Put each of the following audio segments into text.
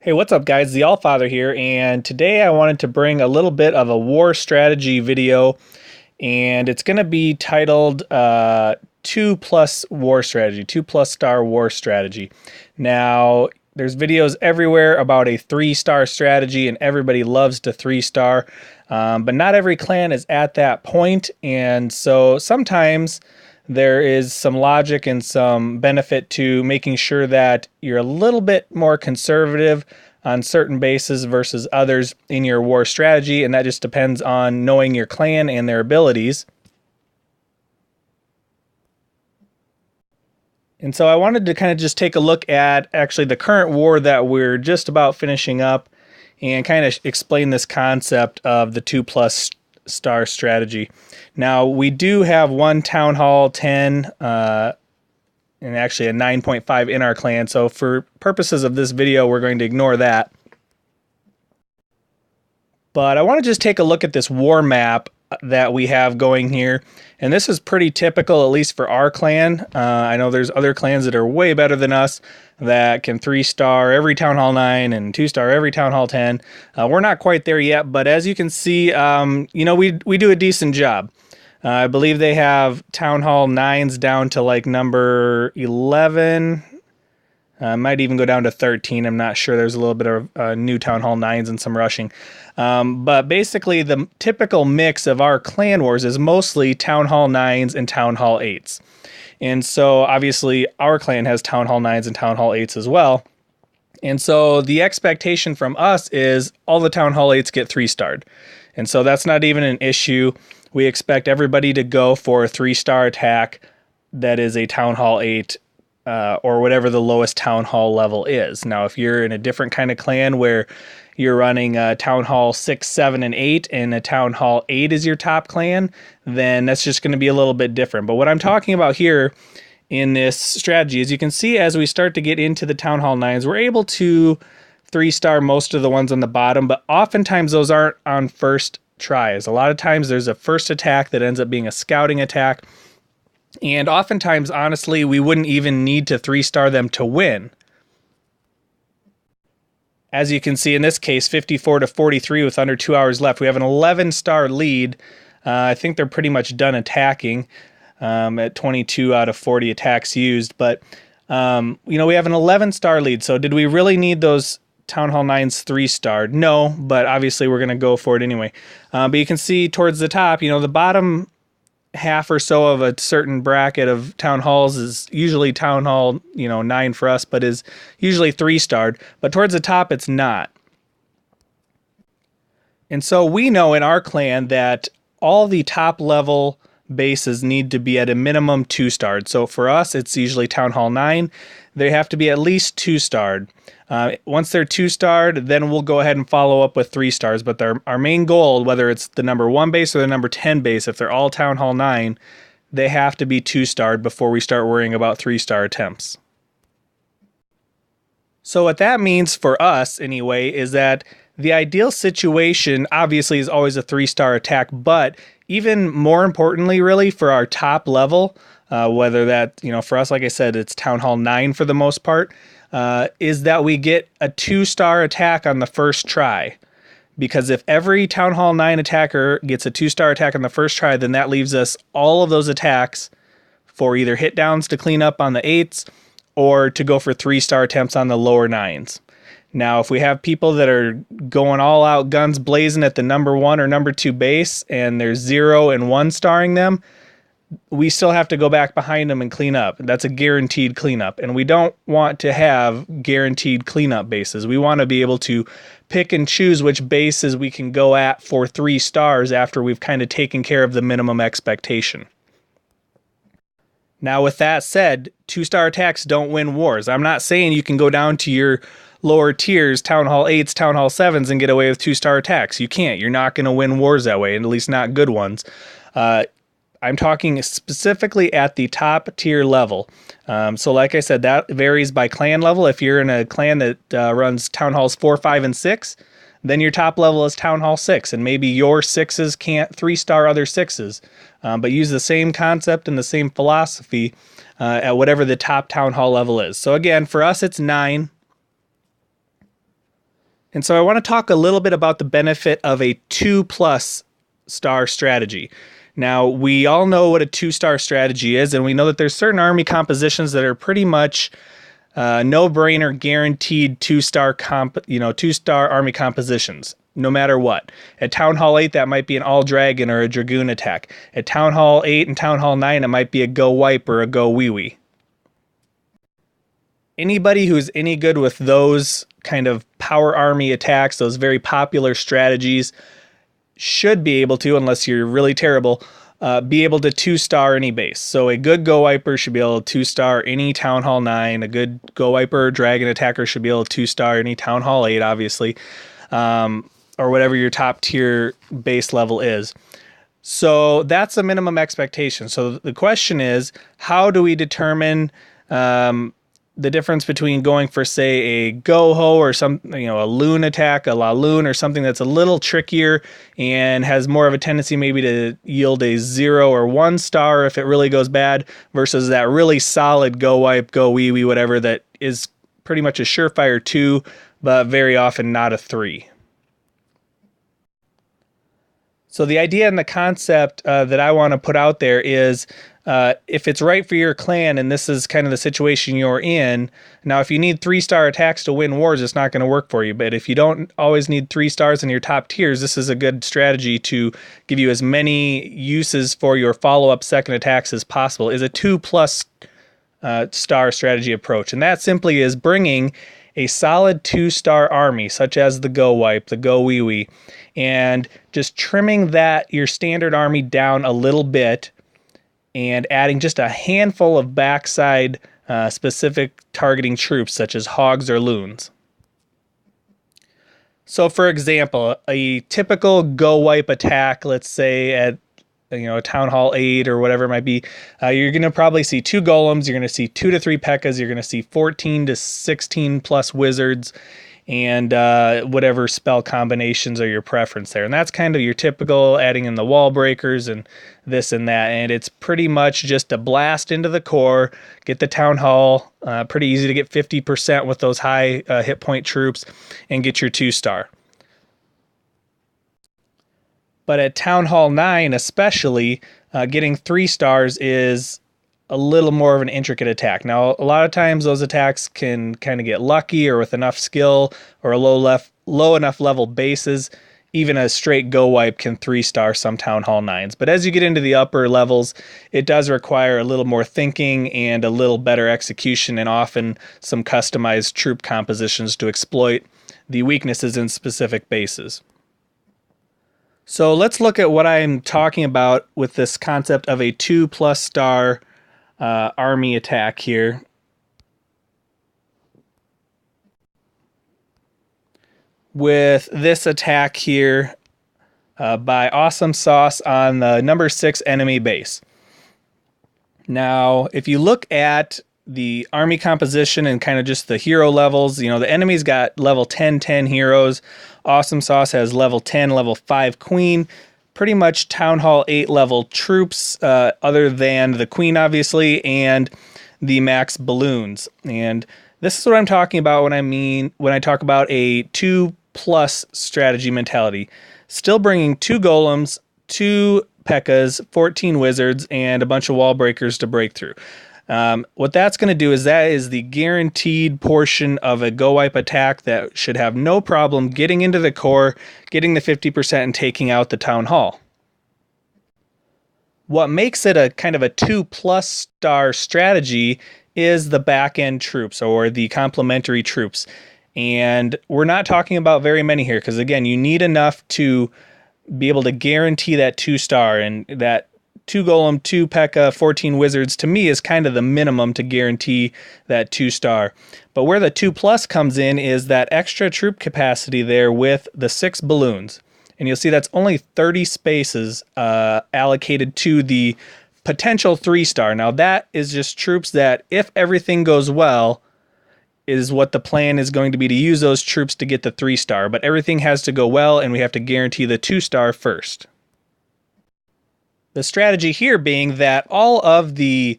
Hey, what's up, guys? The Allfather here, and today I wanted to bring a little bit of a war strategy video, and it's going to be titled 2 plus war strategy, 2 plus star war strategy. Now, there's videos everywhere about a 3-star strategy, and everybody loves to 3-star, but not every clan is at that point, and so sometimes there is some logic and some benefit to making sure that you're a little bit more conservative on certain bases versus others in your war strategy, and that just depends on knowing your clan and their abilities. And so I wanted to kind of just take a look at actually the current war that we're just about finishing up and kind of explain this concept of the 2 plus star strategy. Now, we do have one Town Hall 10 and actually a 9.5 in our clan, so for purposes of this video, we're going to ignore that. But I want to just take a look at this war map that we have going here, and this is pretty typical, at least for our clan. I know there's other clans that are way better than us that can 3-star every Town Hall 9 and 2-star every Town Hall 10. We're not quite there yet, but as you can see, we do a decent job. I believe they have Town Hall 9s down to like number 11. Might even go down to 13. I'm not sure. There's a little bit of new Town Hall 9s and some rushing. But basically, the typical mix of our clan wars is mostly Town Hall 9s and Town Hall 8s. And so, obviously, our clan has Town Hall 9s and Town Hall 8s as well. And so, the expectation from us is all the Town Hall 8s get 3-starred. And so, that's not even an issue. We expect everybody to go for a 3-star attack that is a Town Hall 8 or whatever the lowest Town Hall level is. Now, if you're in a different kind of clan where you're running Town Hall 6, 7, and 8, and a Town Hall 8 is your top clan, then that's just going to be a little bit different. But what I'm talking about here in this strategy is you can see as we start to get into the Town Hall 9s, we're able to 3-star most of the ones on the bottom, but oftentimes those aren't on first tries. A lot of times there's a first attack that ends up being a scouting attack. And oftentimes, honestly, we wouldn't even need to 3-star them to win. As you can see in this case, 54 to 43 with under 2 hours left. We have an 11-star lead. I think they're pretty much done attacking at 22 out of 40 attacks used. But, we have an 11-star lead. So did we really need those Town Hall 9s 3-starred? No, but obviously we're going to go for it anyway. But you can see towards the top, the bottom half or so of a certain bracket of Town Halls is usually Town Hall, 9 for us, but is usually 3-starred. But towards the top, it's not. And so we know in our clan that all the top level bases need to be at a minimum 2-starred. So for us, it's usually Town Hall 9. They have to be at least 2-starred. Once they're 2-starred, then we'll go ahead and follow up with 3 stars. But our main goal, whether it's the number 1 base or the number 10 base, if they're all Town Hall 9, they have to be 2-starred before we start worrying about 3-star attempts. So what that means for us, anyway, is that the ideal situation, obviously, is always a 3-star attack. But even more importantly, really, for our top level, whether that, for us, like I said, it's Town Hall 9 for the most part, is that we get a 2-star attack on the first try. Because if every Town Hall 9 attacker gets a 2-star attack on the first try, then that leaves us all of those attacks for either hit downs to clean up on the 8s or to go for 3-star attempts on the lower 9s. Now, if we have people that are going all out guns blazing at the number 1 or number 2 base and there's 0 and 1-starring them, we still have to go back behind them and clean up. That's a guaranteed cleanup. And we don't want to have guaranteed cleanup bases. We want to be able to pick and choose which bases we can go at for 3 stars after we've kind of taken care of the minimum expectation. Now, with that said, 2-star attacks don't win wars. I'm not saying you can go down to your lower tiers, Town Hall 8s, Town Hall 7s, and get away with 2-star attacks. You can't. You're not going to win wars that way, at least not good ones. I'm talking specifically at the top tier level. So like I said, that varies by clan level. If you're in a clan that runs Town Halls 4, 5, and 6, then your top level is Town Hall 6, and maybe your 6s can't 3-star other 6s. But use the same concept and the same philosophy at whatever the top Town Hall level is. So again, for us, it's 9. And so I want to talk a little bit about the benefit of a 2+ star strategy. Now, we all know what a 2-star strategy is, and we know that there's certain army compositions that are pretty much no-brainer guaranteed 2-star 2-star army compositions, no matter what. At Town Hall 8, that might be an all-dragon or a dragoon attack. At Town Hall 8 and Town Hall 9, it might be a go wipe or a go wee wee. Anybody who's any good with those kind of power army attacks, those very popular strategies, should be able to, unless you're really terrible, be able to 2-star any base. So a good Go Wiper should be able to 2-star any Town Hall 9. A good Go Wiper or Dragon Attacker should be able to 2-star any Town Hall 8, obviously, or whatever your top tier base level is. So that's a minimum expectation. So the question is, how do we determine the difference between going for, say, a Go-Ho or a Loon attack, a La Loon, or something that's a little trickier and has more of a tendency maybe to yield a 0 or 1 star if it really goes bad, versus that really solid Go Wipe, Go Wee Wee, whatever, that is pretty much a surefire 2, but very often not a 3. So the idea and the concept that I want to put out there is, if it's right for your clan and this is kind of the situation you're in, now if you need 3-star attacks to win wars, it's not going to work for you. But if you don't always need 3 stars in your top tiers, this is a good strategy to give you as many uses for your follow-up second attacks as possible, is a 2+ star strategy approach. And that simply is bringing a solid 2-star army, such as the Go Wipe, the Go Wee Wee, and just trimming your standard army down a little bit and adding just a handful of backside specific targeting troops, such as Hogs or Loons. So for example, a typical Go Wipe attack, let's say at Town Hall 8 or whatever it might be, you're going to probably see 2 golems, you're going to see 2 to 3 P.E.K.K.A.s, you're going to see 14 to 16 plus wizards, and whatever spell combinations are your preference there. And that's kind of your typical, adding in the wall breakers and this and that. And it's pretty much just a blast into the core, get the Town Hall, pretty easy to get 50% with those high hit point troops, and get your 2-star. But at Town Hall 9 especially, getting 3 stars is a little more of an intricate attack. Now, a lot of times those attacks can kind of get lucky, or with enough skill or a low enough level bases, even a straight Go Wipe can 3-star some Town Hall 9s. But as you get into the upper levels, it does require a little more thinking and a little better execution, and often some customized troop compositions to exploit the weaknesses in specific bases. So let's look at what I'm talking about with this concept of a 2+ star army attack here. With this attack here by Awesome Sauce on the number 6 enemy base. Now, if you look at the army composition and kind of just the hero levels, the enemy's got level 10 heroes. Awesome Sauce has level 10, level 5 queen. Pretty much Town Hall 8 level troops, other than the queen, obviously, and the max balloons. And this is what I'm talking about when I talk about a 2+ strategy mentality. Still bringing 2 golems, 2 P.E.K.K.A.s, 14 wizards, and a bunch of wall breakers to break through. What that's going to do is that is the guaranteed portion of a Go Wipe attack that should have no problem getting into the core, getting the 50%, and taking out the Town Hall. What makes it a kind of a 2+ star strategy is the back end troops, or the complementary troops. And we're not talking about very many here, because again, you need enough to be able to guarantee that 2-star, and that 2 golem, 2 P.E.K.K.A., 14 wizards, to me is kind of the minimum to guarantee that 2-star. But where the 2+ comes in is that extra troop capacity there with the 6 balloons. And you'll see that's only 30 spaces allocated to the potential 3-star. Now that is just troops that, if everything goes well, is what the plan is going to be, to use those troops to get the 3-star. But everything has to go well, and we have to guarantee the 2-star first. The strategy here being that all of the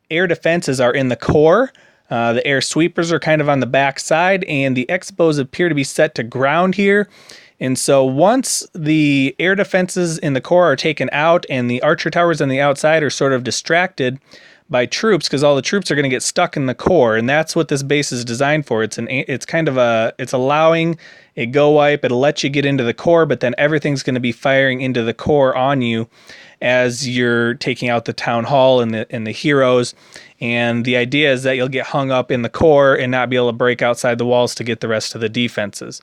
air defenses are in the core, The air sweepers are kind of on the back side, and the X-bows appear to be set to ground here. And so once the air defenses in the core are taken out and the archer towers on the outside are sort of distracted by troops, because all the troops are going to get stuck in the core, and that's what this base is designed for. It's allowing a go wipe. It'll let you get into the core, but then everything's going to be firing into the core on you as you're taking out the town hall and the heroes. And the idea is that you'll get hung up in the core and not be able to break outside the walls to get the rest of the defenses.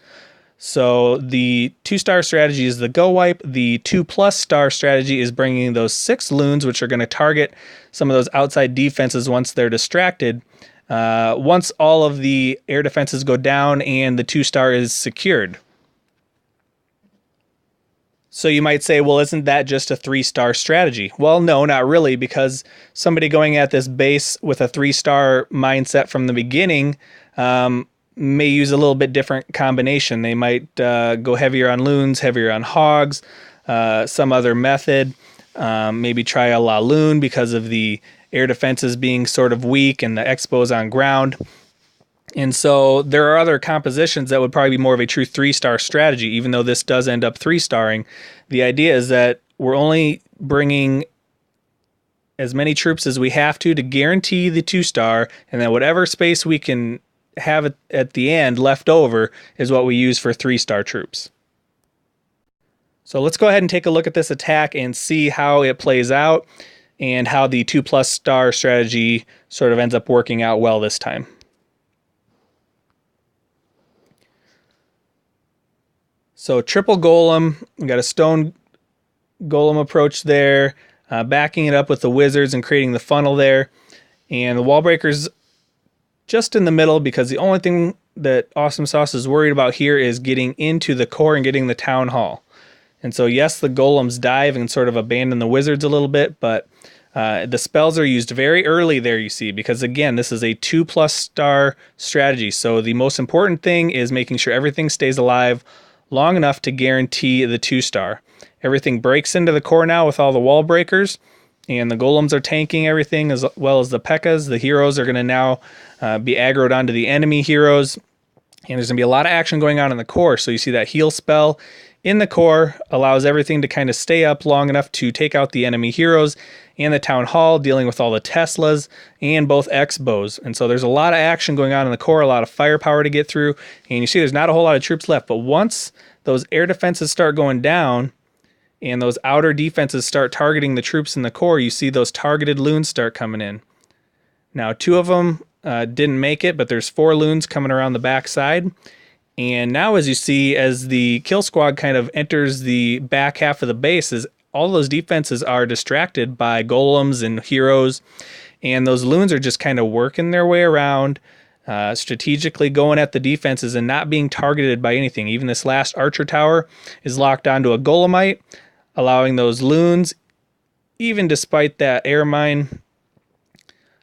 So the 2-star strategy is the go wipe. The 2+ star strategy is bringing those 6 loons, which are going to target some of those outside defenses once they're distracted. Once all of the air defenses go down and the 2-star is secured. So you might say, well, isn't that just a 3-star strategy? Well, no, not really, because somebody going at this base with a 3-star mindset from the beginning may use a little bit different combination. They might go heavier on loons, heavier on hogs, some other method. Maybe try a la loon because of the air defenses being sort of weak and the X-bows on ground. And so there are other compositions that would probably be more of a true 3-star strategy, even though this does end up 3-starring. The idea is that we're only bringing as many troops as we have to guarantee the 2-star, and then whatever space we can have at the end left over is what we use for 3-star troops. So let's go ahead and take a look at this attack and see how it plays out and how the 2+ star strategy sort of ends up working out well this time. So triple golem, we got a stone golem approach there, backing it up with the wizards and creating the funnel there. And the wall breakers just in the middle, because the only thing that Awesome Sauce is worried about here is getting into the core and getting the town hall. And so yes, the golems dive and sort of abandon the wizards a little bit, but the spells are used very early there, you see, because again, this is a 2+ star strategy. So the most important thing is making sure everything stays alive long enough to guarantee the 2-star. Everything breaks into the core now with all the wall breakers, and the golems are tanking everything as well as the P.E.K.K.A.s. The heroes are going to now be aggroed onto the enemy heroes, and there's going to be a lot of action going on in the core. So you see that heal spell in the core allows everything to kind of stay up long enough to take out the enemy heroes and the town hall, dealing with all the Teslas and both X-bows. And so there's a lot of action going on in the core, a lot of firepower to get through. And you see there's not a whole lot of troops left. But once those air defenses start going down and those outer defenses start targeting the troops in the core, you see those targeted loons start coming in. Now 2 of them didn't make it, but there's 4 loons coming around the back side. And now as you see, as the kill squad kind of enters the back half of the base, all those defenses are distracted by golems and heroes, and those loons are just kind of working their way around, strategically going at the defenses and not being targeted by anything. Even this last archer tower is locked onto a golemite, allowing those loons, even despite that air mine,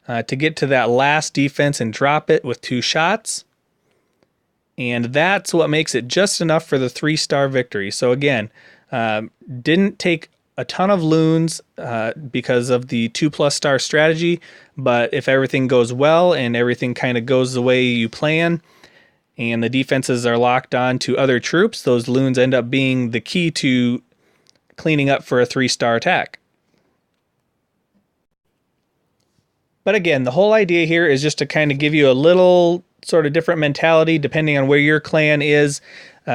to get to that last defense and drop it with 2 shots. And that's what makes it just enough for the 3-star victory. So again, didn't take a ton of loons because of the 2+ star strategy, but if everything goes well and everything kind of goes the way you plan and the defenses are locked on to other troops, those loons end up being the key to cleaning up for a 3-star attack. But again, the whole idea here is just to kind of give you a little sort of different mentality depending on where your clan is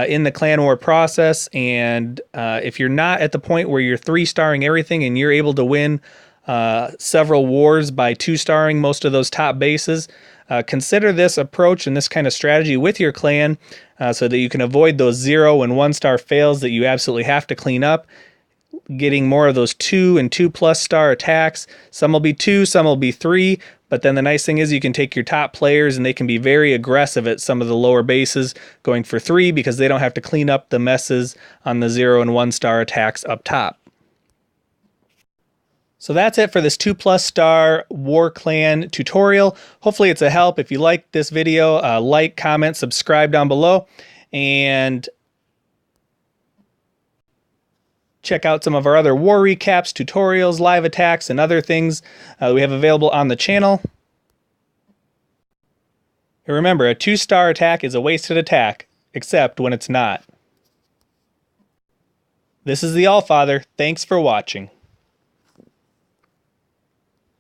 in the clan war process. And if you're not at the point where you're 3-starring everything and you're able to win several wars by 2-starring most of those top bases, consider this approach and this kind of strategy with your clan so that you can avoid those 0 and 1-star fails that you absolutely have to clean up, getting more of those 2 and 2+ star attacks. Some will be 2, some will be 3, but then the nice thing is you can take your top players and they can be very aggressive at some of the lower bases going for 3 because they don't have to clean up the messes on the 0 and 1-star attacks up top. So that's it for this 2+ star War Clan tutorial. Hopefully it's a help. If you like this video, like, comment, subscribe down below, and check out some of our other war recaps, tutorials, live attacks, and other things we have available on the channel. But remember, a 2-star attack is a wasted attack, except when it's not. This is the Allfather. Thanks for watching.